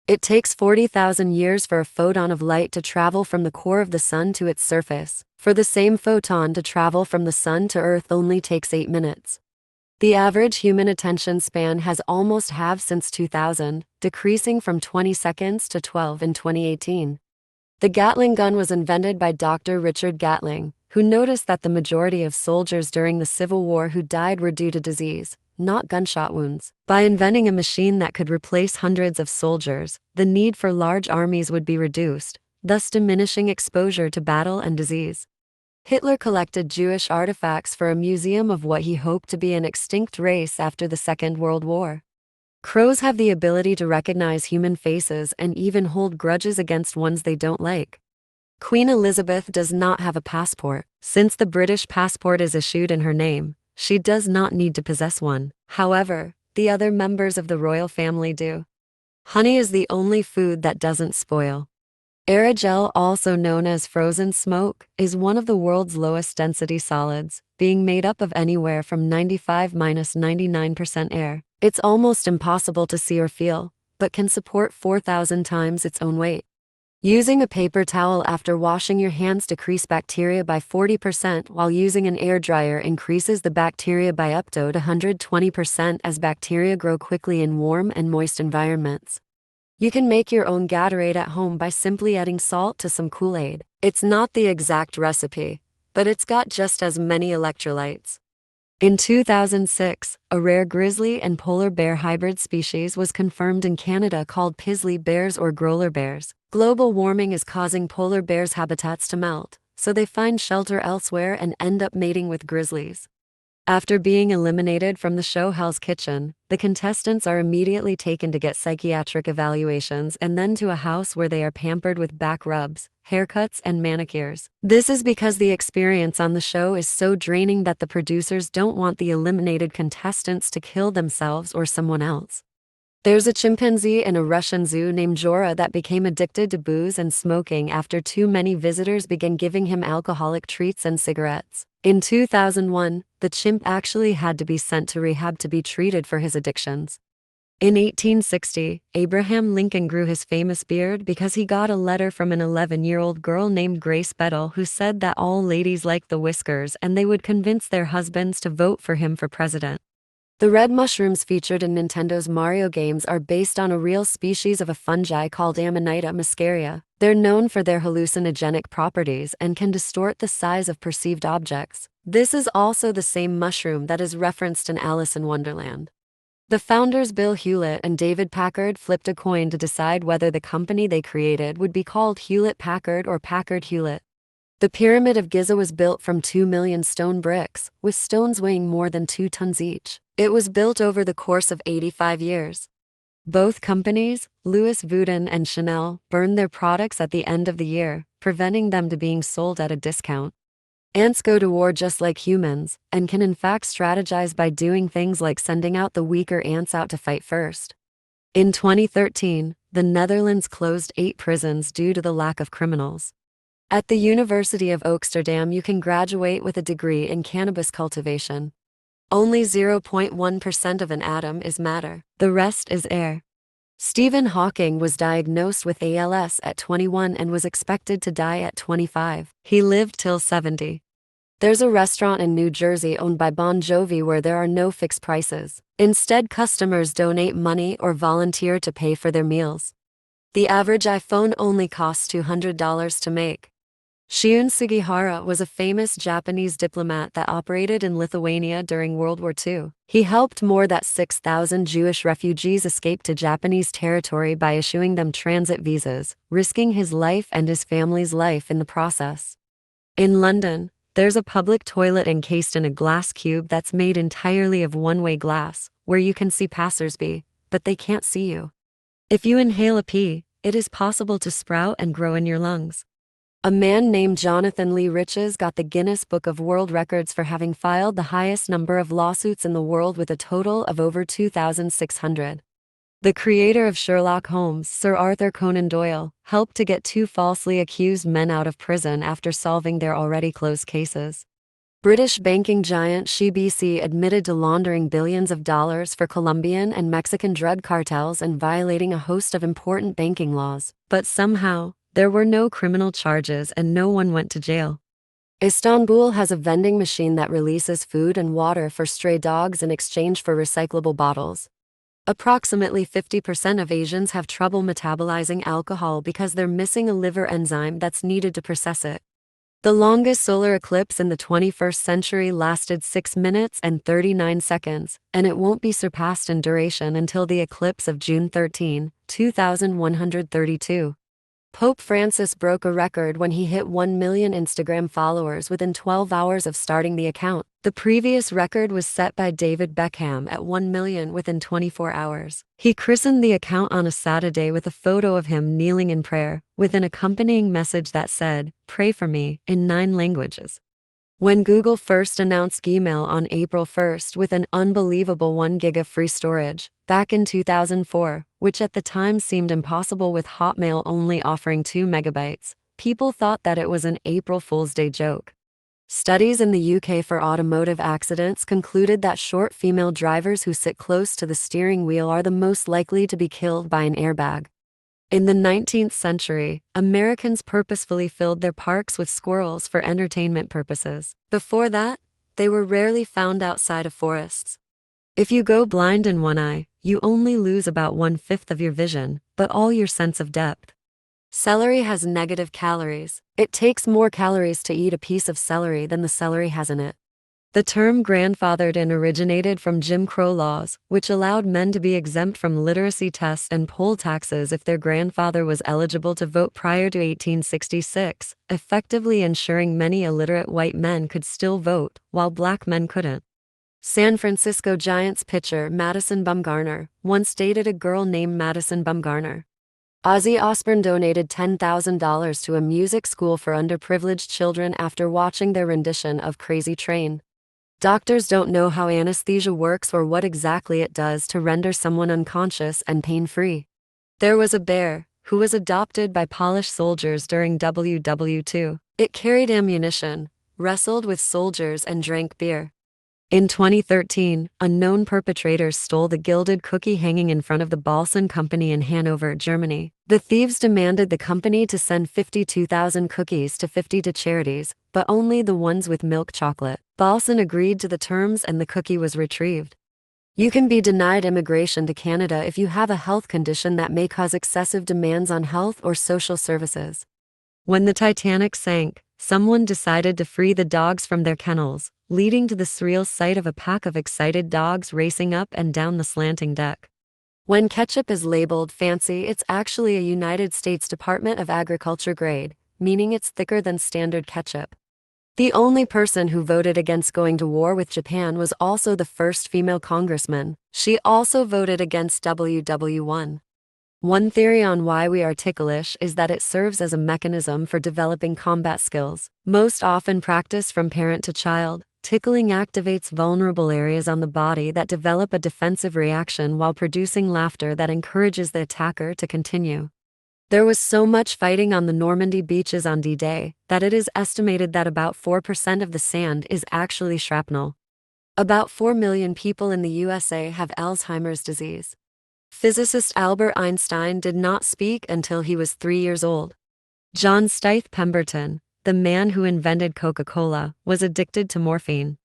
It takes 40,000 years for a photon of light to travel from the core of the sun to its surface. For the same photon to travel from the sun to Earth only takes 8 minutes. The average human attention span has almost halved since 2000, decreasing from 20 seconds to 12 in 2018. The Gatling gun was invented by Dr. Richard Gatling, who noticed that the majority of soldiers during the Civil War who died were due to disease, not gunshot wounds. By inventing a machine that could replace hundreds of soldiers, the need for large armies would be reduced, thus diminishing exposure to battle and disease. Hitler collected Jewish artifacts for a museum of what he hoped to be an extinct race after the Second World War. Crows have the ability to recognize human faces and even hold grudges against ones they don't like. Queen Elizabeth does not have a passport. Since the British passport is issued in her name, she does not need to possess one. However, the other members of the royal family do. Honey is the only food that doesn't spoil. Aerogel, also known as frozen smoke, is one of the world's lowest density solids, being made up of anywhere from 95–99% air. It's almost impossible to see or feel, but can support 4,000 times its own weight. Using a paper towel after washing your hands decreases bacteria by 40%, while using an air dryer increases the bacteria by up to 120% as bacteria grow quickly in warm and moist environments. You can make your own Gatorade at home by simply adding salt to some Kool-Aid. It's not the exact recipe, but it's got just as many electrolytes. In 2006, a rare grizzly and polar bear hybrid species was confirmed in Canada called grizzly bears or growler bears. Global warming is causing polar bears' habitats to melt, so they find shelter elsewhere and end up mating with grizzlies. After being eliminated from the show Hell's Kitchen, the contestants are immediately taken to get psychiatric evaluations and then to a house where they are pampered with back rubs, haircuts, and manicures. This is because the experience on the show is so draining that the producers don't want the eliminated contestants to kill themselves or someone else. There's a chimpanzee in a Russian zoo named Jora that became addicted to booze and smoking after too many visitors began giving him alcoholic treats and cigarettes. In 2001, the chimp actually had to be sent to rehab to be treated for his addictions. In 1860, Abraham Lincoln grew his famous beard because he got a letter from an 11-year-old girl named Grace Bettle who said that all ladies liked the whiskers and they would convince their husbands to vote for him for president. The red mushrooms featured in Nintendo's Mario games are based on a real species of a fungi called Amanita muscaria. They're known for their hallucinogenic properties and can distort the size of perceived objects. This is also the same mushroom that is referenced in Alice in Wonderland. The founders Bill Hewlett and David Packard flipped a coin to decide whether the company they created would be called Hewlett-Packard or Packard-Hewlett. The Pyramid of Giza was built from 2 million stone bricks, with stones weighing more than 2 tons each. It was built over the course of 85 years. Both companies, Louis Vuitton and Chanel, burned their products at the end of the year, preventing them to being sold at a discount. Ants go to war just like humans, and can in fact strategize by doing things like sending out the weaker ants out to fight first. In 2013, the Netherlands closed 8 prisons due to the lack of criminals. At the University of Amsterdam you can graduate with a degree in cannabis cultivation. Only 0.1% of an atom is matter. The rest is air. Stephen Hawking was diagnosed with ALS at 21 and was expected to die at 25. He lived till 70. There's a restaurant in New Jersey owned by Bon Jovi where there are no fixed prices. Instead, customers donate money or volunteer to pay for their meals. The average iPhone only costs $200 to make. Shiun Sugihara was a famous Japanese diplomat that operated in Lithuania during World War II. He helped more than 6,000 Jewish refugees escape to Japanese territory by issuing them transit visas, risking his life and his family's life in the process. In London, there's a public toilet encased in a glass cube that's made entirely of one-way glass, where you can see passersby, but they can't see you. If you inhale a pea, it is possible to sprout and grow in your lungs. A man named Jonathan Lee Riches got the Guinness Book of World Records for having filed the highest number of lawsuits in the world with a total of over 2,600. The creator of Sherlock Holmes, Sir Arthur Conan Doyle, helped to get 2 falsely accused men out of prison after solving their already closed cases. British banking giant CBC admitted to laundering billions of dollars for Colombian and Mexican drug cartels and violating a host of important banking laws. But somehow, there were no criminal charges and no one went to jail. Istanbul has a vending machine that releases food and water for stray dogs in exchange for recyclable bottles. Approximately 50% of Asians have trouble metabolizing alcohol because they're missing a liver enzyme that's needed to process it. The longest solar eclipse in the 21st century lasted 6 minutes and 39 seconds, and it won't be surpassed in duration until the eclipse of June 13, 2132. Pope Francis broke a record when he hit 1 million Instagram followers within 12 hours of starting the account. The previous record was set by David Beckham at 1 million within 24 hours. He christened the account on a Saturday with a photo of him kneeling in prayer, with an accompanying message that said, "Pray for me," in 9 languages. When Google first announced Gmail on April 1st with an unbelievable 1 gig of free storage, back in 2004, which at the time seemed impossible with Hotmail only offering 2 megabytes, people thought that it was an April Fool's Day joke. Studies in the UK for automotive accidents concluded that short female drivers who sit close to the steering wheel are the most likely to be killed by an airbag. In the 19th century, Americans purposefully filled their parks with squirrels for entertainment purposes. Before that, they were rarely found outside of forests. If you go blind in one eye, you only lose about 1/5 of your vision, but all your sense of depth. Celery has negative calories. It takes more calories to eat a piece of celery than the celery has in it. The term grandfathered in originated from Jim Crow laws, which allowed men to be exempt from literacy tests and poll taxes if their grandfather was eligible to vote prior to 1866, effectively ensuring many illiterate white men could still vote, while black men couldn't. San Francisco Giants pitcher Madison Bumgarner once dated a girl named Madison Bumgarner. Ozzy Osbourne donated $10,000 to a music school for underprivileged children after watching their rendition of Crazy Train. Doctors don't know how anesthesia works or what exactly it does to render someone unconscious and pain-free. There was a bear, who was adopted by Polish soldiers during WW II. It carried ammunition, wrestled with soldiers and drank beer. In 2013, unknown perpetrators stole the gilded cookie hanging in front of the Balsen Company in Hanover, Germany. The thieves demanded the company to send 52,000 cookies to 50 charities, but only the ones with milk chocolate. Balsen agreed to the terms and the cookie was retrieved. You can be denied immigration to Canada if you have a health condition that may cause excessive demands on health or social services. When the Titanic sank, someone decided to free the dogs from their kennels, leading to the surreal sight of a pack of excited dogs racing up and down the slanting deck. When ketchup is labeled fancy, it's actually a United States Department of Agriculture grade, meaning it's thicker than standard ketchup. The only person who voted against going to war with Japan was also the first female congressman. She also voted against WW1. One theory on why we are ticklish is that it serves as a mechanism for developing combat skills. Most often practiced from parent to child, tickling activates vulnerable areas on the body that develop a defensive reaction while producing laughter that encourages the attacker to continue. There was so much fighting on the Normandy beaches on D-Day that it is estimated that about 4% of the sand is actually shrapnel. About 4 million people in the USA have Alzheimer's disease. Physicist Albert Einstein did not speak until he was 3 years old. John Stith Pemberton, the man who invented Coca-Cola, was addicted to morphine.